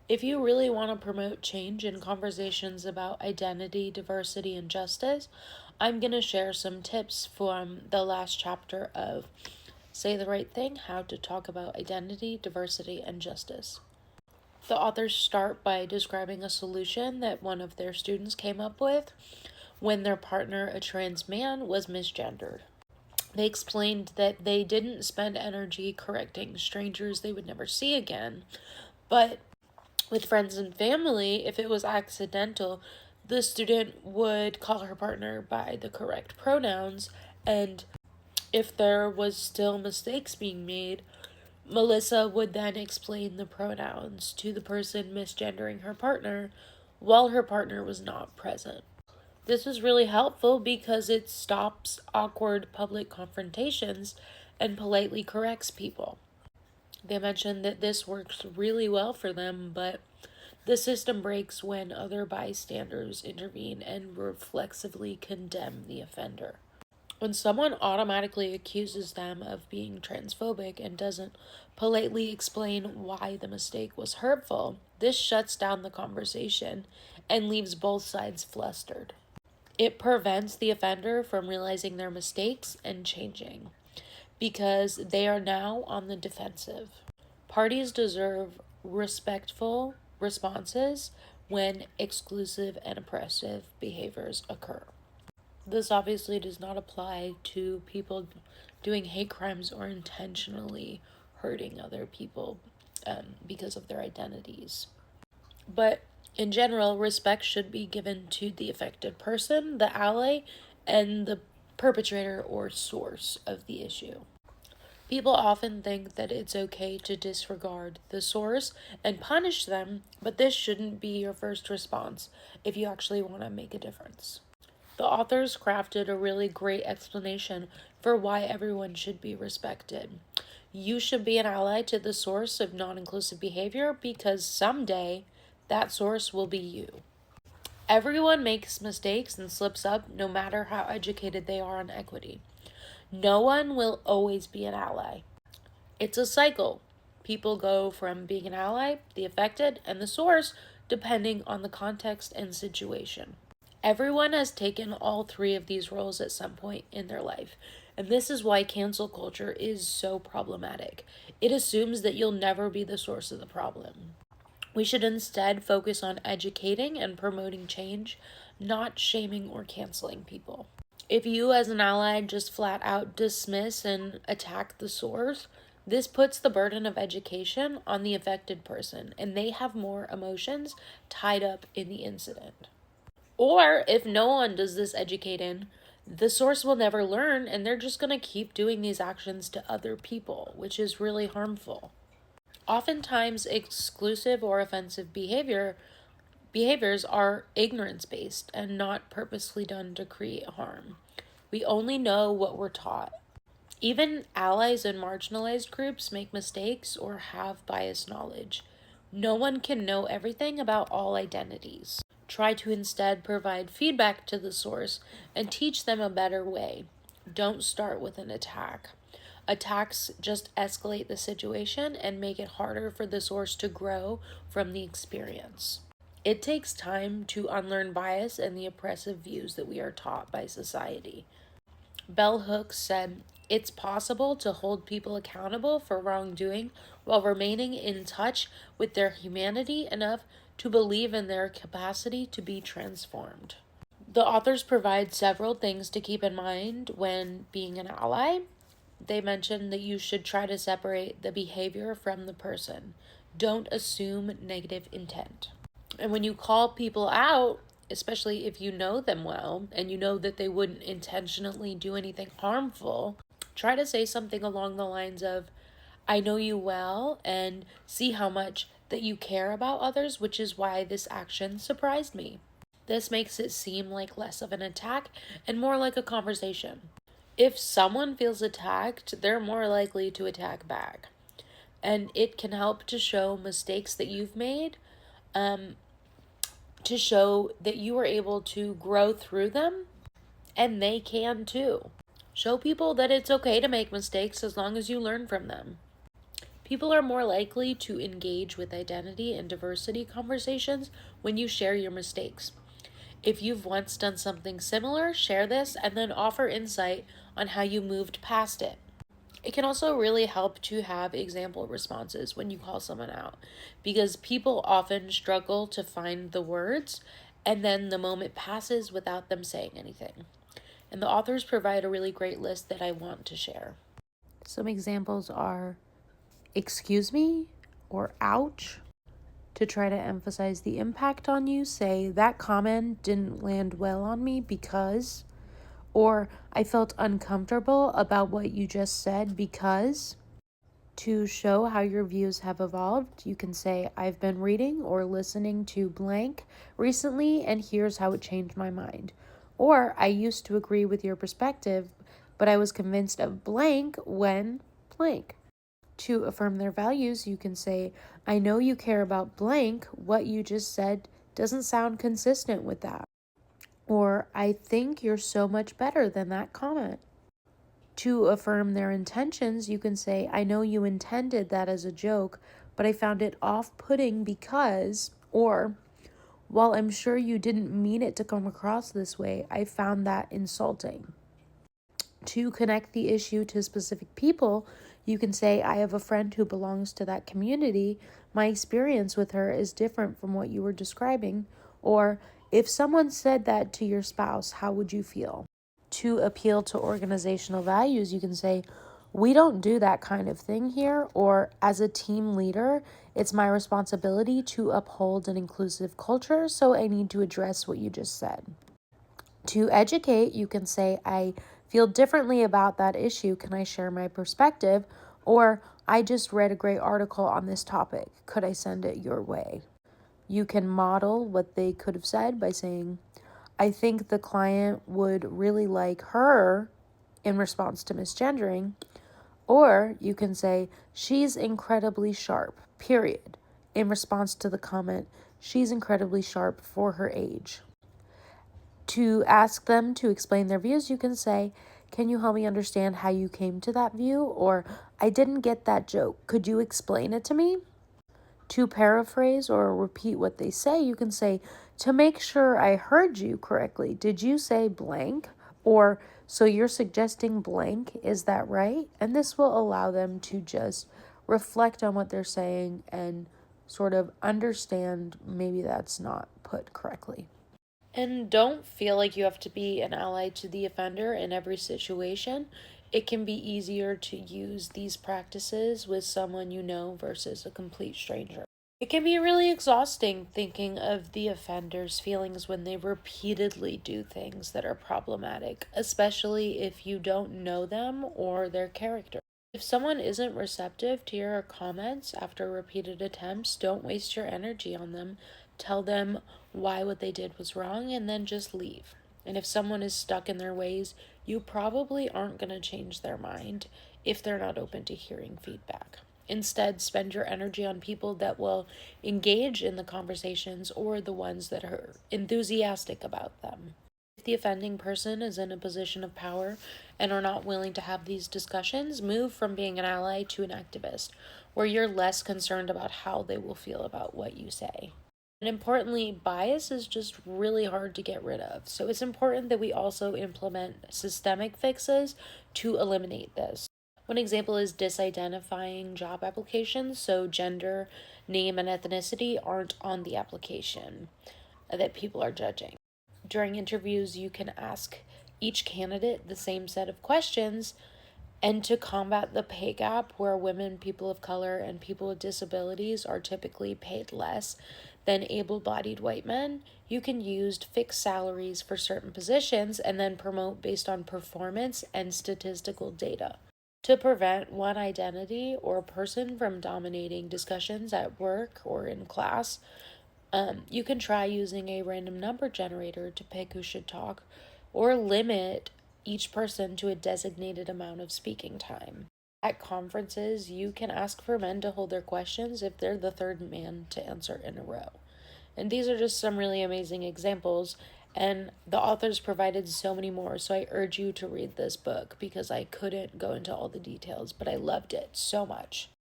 If you really want to promote change in conversations about identity, diversity, and justice, I'm going to share some tips from the last chapter of Say the Right Thing: How to Talk About Identity, Diversity, and Justice. The authors start by describing a solution that one of their students came up with when their partner, a trans man, was misgendered. They explained that they didn't spend energy correcting strangers they would never see again, but with friends and family, if it was accidental, the student would call her partner by the correct pronouns, and if there was still mistakes being made, Melissa would then explain the pronouns to the person misgendering her partner while her partner was not present. This was really helpful because it stops awkward public confrontations and politely corrects people. They mentioned that this works really well for them, but the system breaks when other bystanders intervene and reflexively condemn the offender. When someone automatically accuses them of being transphobic and doesn't politely explain why the mistake was hurtful, this shuts down the conversation and leaves both sides flustered. It prevents the offender from realizing their mistakes and changing because they are now on the defensive. Parties deserve respectful responses when exclusive and oppressive behaviors occur. This obviously does not apply to people doing hate crimes or intentionally hurting other people because of their identities. But in general, respect should be given to the affected person, the ally, and the perpetrator or source of the issue. People often think that it's okay to disregard the source and punish them, but this shouldn't be your first response if you actually want to make a difference. The authors crafted a really great explanation for why everyone should be respected. You should be an ally to the source of non inclusive behavior because someday that source will be you. Everyone makes mistakes and slips up no matter how educated they are on equity. No one will always be an ally. It's a cycle. People go from being an ally, the affected, and the source depending on the context and situation. Everyone has taken all three of these roles at some point in their life, and this is why cancel culture is so problematic. It assumes that you'll never be the source of the problem. We should instead focus on educating and promoting change, not shaming or canceling people. If you, as an ally, just flat out dismiss and attack the source, this puts the burden of education on the affected person, and they have more emotions tied up in the incident. Or if no one does this educating, the source will never learn and they're just going to keep doing these actions to other people, which is really harmful. Oftentimes, exclusive or offensive behaviors are ignorance based and not purposely done to create harm. We only know what we're taught. Even allies in marginalized groups make mistakes or have biased knowledge. No one can know everything about all identities. Try to instead provide feedback to the source and teach them a better way. Don't start with an attack. Attacks just escalate the situation and make it harder for the source to grow from the experience. It takes time to unlearn bias and the oppressive views that we are taught by society. Bell Hooks said, "It's possible to hold people accountable for wrongdoing while remaining in touch with their humanity enough to believe in their capacity to be transformed." The authors provide several things to keep in mind when being an ally. They mention that you should try to separate the behavior from the person. Don't assume negative intent. And when you call people out, especially if you know them well and you know that they wouldn't intentionally do anything harmful, try to say something along the lines of, "I know you well and see how much that you care about others, which is why this action surprised me." This makes it seem like less of an attack and more like a conversation. If someone feels attacked, they're more likely to attack back. And it can help to show mistakes that you've made, to show that you were able to grow through them, and they can too. Show people that it's okay to make mistakes as long as you learn from them. People are more likely to engage with identity and diversity conversations when you share your mistakes. If you've once done something similar, share this and then offer insight on how you moved past it. It can also really help to have example responses when you call someone out because people often struggle to find the words and then the moment passes without them saying anything. And the authors provide a really great list that I want to share. Some examples are excuse me or ouch. To try to emphasize the impact on you, say that comment didn't land well on me because, or I felt uncomfortable about what you just said because. To show how your views have evolved, you can say, I've been reading or listening to blank recently, and here's how it changed my mind. Or, I used to agree with your perspective, but I was convinced of blank when blank. To affirm their values, you can say, I know you care about blank, what you just said doesn't sound consistent with that. Or, I think you're so much better than that comment. To affirm their intentions, you can say, I know you intended that as a joke, but I found it off-putting because, or, while I'm sure you didn't mean it to come across this way, I found that insulting. To connect the issue to specific people, you can say, I have a friend who belongs to that community. My experience with her is different from what you were describing. Or, if someone said that to your spouse, how would you feel? To appeal to organizational values, you can say, we don't do that kind of thing here, or as a team leader, it's my responsibility to uphold an inclusive culture, so I need to address what you just said. To educate, you can say, I feel differently about that issue. Can I share my perspective? Or, I just read a great article on this topic. Could I send it your way? You can model what they could have said by saying, I think the client would really like her in response to misgendering. Or you can say, she's incredibly sharp, period, in response to the comment, she's incredibly sharp for her age. To ask them to explain their views, you can say, can you help me understand how you came to that view? Or, I didn't get that joke. Could you explain it to me? To paraphrase or repeat what they say, you can say, to make sure I heard you correctly, did you say blank? Or, so you're suggesting blank, is that right? And this will allow them to just reflect on what they're saying and sort of understand maybe that's not put correctly. And don't feel like you have to be an ally to the offender in every situation. It can be easier to use these practices with someone you know versus a complete stranger. It can be really exhausting thinking of the offender's feelings when they repeatedly do things that are problematic, especially if you don't know them or their character. If someone isn't receptive to your comments after repeated attempts, don't waste your energy on them. Tell them why what they did was wrong and then just leave. And if someone is stuck in their ways, you probably aren't going to change their mind if they're not open to hearing feedback. Instead, spend your energy on people that will engage in the conversations or the ones that are enthusiastic about them. If the offending person is in a position of power and are not willing to have these discussions, move from being an ally to an activist, where you're less concerned about how they will feel about what you say. And importantly, bias is just really hard to get rid of. So it's important that we also implement systemic fixes to eliminate this. One example is disidentifying job applications, so gender, name, and ethnicity aren't on the application that people are judging. During interviews, you can ask each candidate the same set of questions, and to combat the pay gap where women, people of color, and people with disabilities are typically paid less than able-bodied white men, you can use fixed salaries for certain positions and then promote based on performance and statistical data. To prevent one identity or person from dominating discussions at work or in class, you can try using a random number generator to pick who should talk, or limit each person to a designated amount of speaking time. At conferences, you can ask for men to hold their questions if they're the third man to answer in a row. And these are just some really amazing examples, and the authors provided so many more, so I urge you to read this book because I couldn't go into all the details, but I loved it so much.